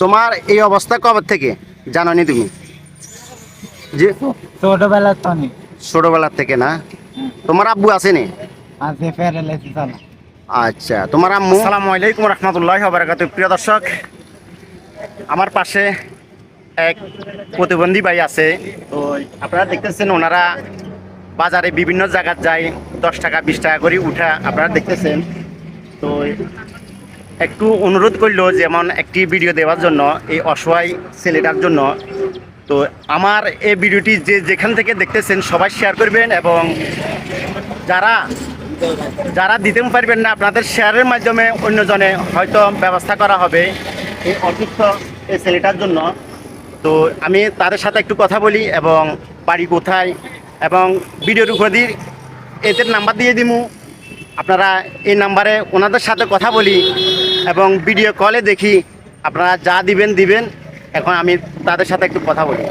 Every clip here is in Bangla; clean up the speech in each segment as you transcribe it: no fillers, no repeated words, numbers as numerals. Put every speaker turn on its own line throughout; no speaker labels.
তোমার এই অবস্থা কবে থেকে জানো নি তুমি? যে
ছোটবেলার তো নেই।
ছোটবেলার থেকে না? তোমার আব্বু আসেনি?
আছে প্যারালাইসিস আলা।
আচ্ছা, তোমার আম্মু? আসসালামু আলাইকুম রাহমাতুল্লাহি ওয়া বারাকাতুহু। প্রিয় দর্শক, আমার পাশে এক প্রতিবন্ধী ভাই আছে। তো আপনারা দেখতেছেন ওনারা বাজারে বিভিন্ন জায়গায় যায়, 10 টাকা 20 টাকা করে উঠা আপনারা দেখতেছেন। তো একটু অনুরোধ করলো যেমন একটি ভিডিও দেওয়ার জন্য এই অসহায় ছেলেটার জন্য। তো আমার এই ভিডিওটি যেখান থেকে দেখতেছেন সবাই শেয়ার করবেন, এবং যারা যারা দিতে পারবেন না আপনাদের শেয়ারের মাধ্যমে অন্যজনে হয়তো ব্যবস্থা করা হবে এই অসুস্থ এই ছেলেটার জন্য। তো আমি তাদের সাথে একটু কথা বলি, এবং বাড়ি কোথায় এবং ভিডিওর উপরে এদের নাম্বার দিয়ে দিমু। আপনারা এই নাম্বারে ওনাদের সাথে কথা বলি এবং ভিডিও কলে দেখি আপনারা যা দিবেন। এখন আমি তাদের সাথে একটু কথা বলি।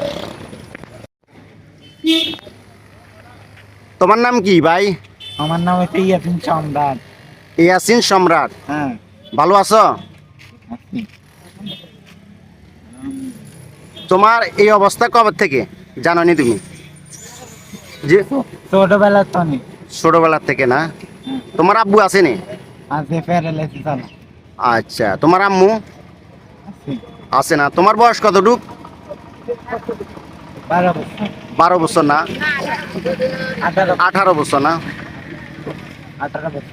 তোমার নাম কি ভাই?
আমার নাম হচ্ছে ইয়াসিন সম্রাট।
ইয়াসিন সম্রাট।
হ্যাঁ,
ভালো আছো?
আছি।
তোমার এই অবস্থা কবে থেকে জানো নি তুমি? যে
ছোটবেলার তো নেই।
ছোটবেলার থেকে না? তোমার আব্বু আসেনি?
আছে প্যারালাইসিস আলা।
আচ্ছা, তোমার আম্মু
আছে
আছে না? তোমার বয়স কতটুক?
12 বছর।
12 বছর না?
18
18 বছর না?
18 বছর।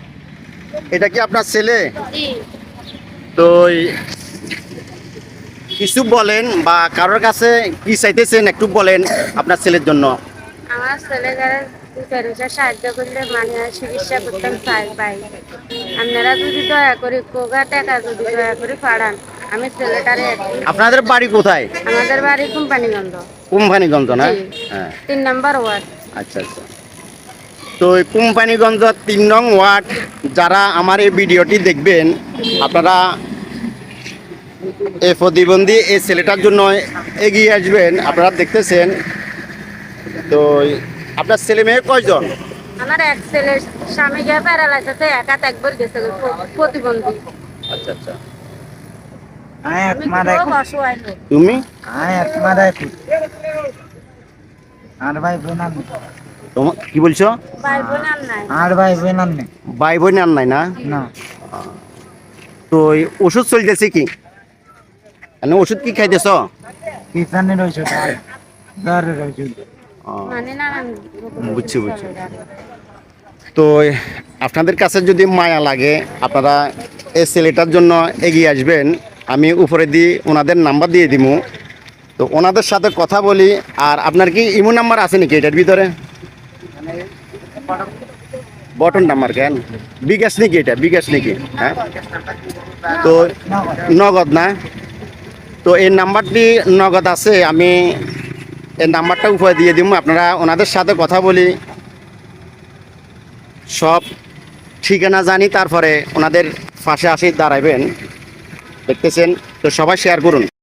এটা কি আপনার ছেলে? তো কিছু বলেন, বা কারোর কাছে কি চাইতেছেন একটু বলেন আপনার ছেলের জন্য।
আমার ছেলেদের সাহায্য করলে মানে চিকিৎসা করতাম চাই পাই। আপনারা যদি দয়া করে কোগা টাকা যদি দয়া করে পাঠান, আমি ছেলেটারে
আপনাদের বাড়ি কোথায়?
আমাদের বাড়ি কোম্পানিগঞ্জ,
কোম্পানিগঞ্জ না?
জি।
হ্যাঁ,
3 নম্বর ওয়ার্ড।
আচ্ছা আচ্ছা। তো এই কোম্পানিগঞ্জ 3 নং ওয়ার্ড যারা আমার এই ভিডিওটি দেখবেন, আপনারা এই প্রতিবন্ধী এই ছেলেটার জন্য এগিয়ে আসবেন। আপনারা দেখতেছেন। তো আপনার ছেলে মেয়ে কয়জন?
আমার এক ছেলে স্বামী গিয়ে প্যারালাইসিসে একা একবার গেছে প্রতিবন্ধী।
আচ্ছা আচ্ছা।
আয় এক
আমি
মারা
খুব অসহায় লোক।
তুমি?
আয় এক মারা আর ভাই বোন আর নেই।
তোমার কি বলছো?
ভাই বোন আর নাই।
আর ভাই বোন আর নেই।
ভাই বোন আর নাই না?
না,
তো এই ওষুধ চলতেছে কি? মানে ওষুধ কি খাইতেছ?
কিষানের ওষুধ আর জ্বরের ওষুধ।
মানে না
বুঝছি। তো আপনাদের কাছে যদি মায়া লাগে আপনারা এই ছেলেটার জন্য এগিয়ে আসবেন। আমি উপরে ওনাদের নাম্বার দিয়ে দিব। তো ওনাদের সাথে কথা বলি। আর আপনার কি ইমো নাম্বার আছে নাকি এটার ভিতরে? বটন নাম্বার কেন? বিকাশ নাকি এটা? বিকাশ নাকি? হ্যাঁ, তো নগদ না? তো এই নাম্বারটি নগদ আছে, আমি এই নাম্বারটা উপরে দিয়ে দিব। আপনারা ওনাদের সাথে কথা বলি, সব ঠিকানা জানি, তারপরে ওনাদের পাশে আসি দাঁড়াবেন। দেখতেছেন তো সবাই শেয়ার করুন।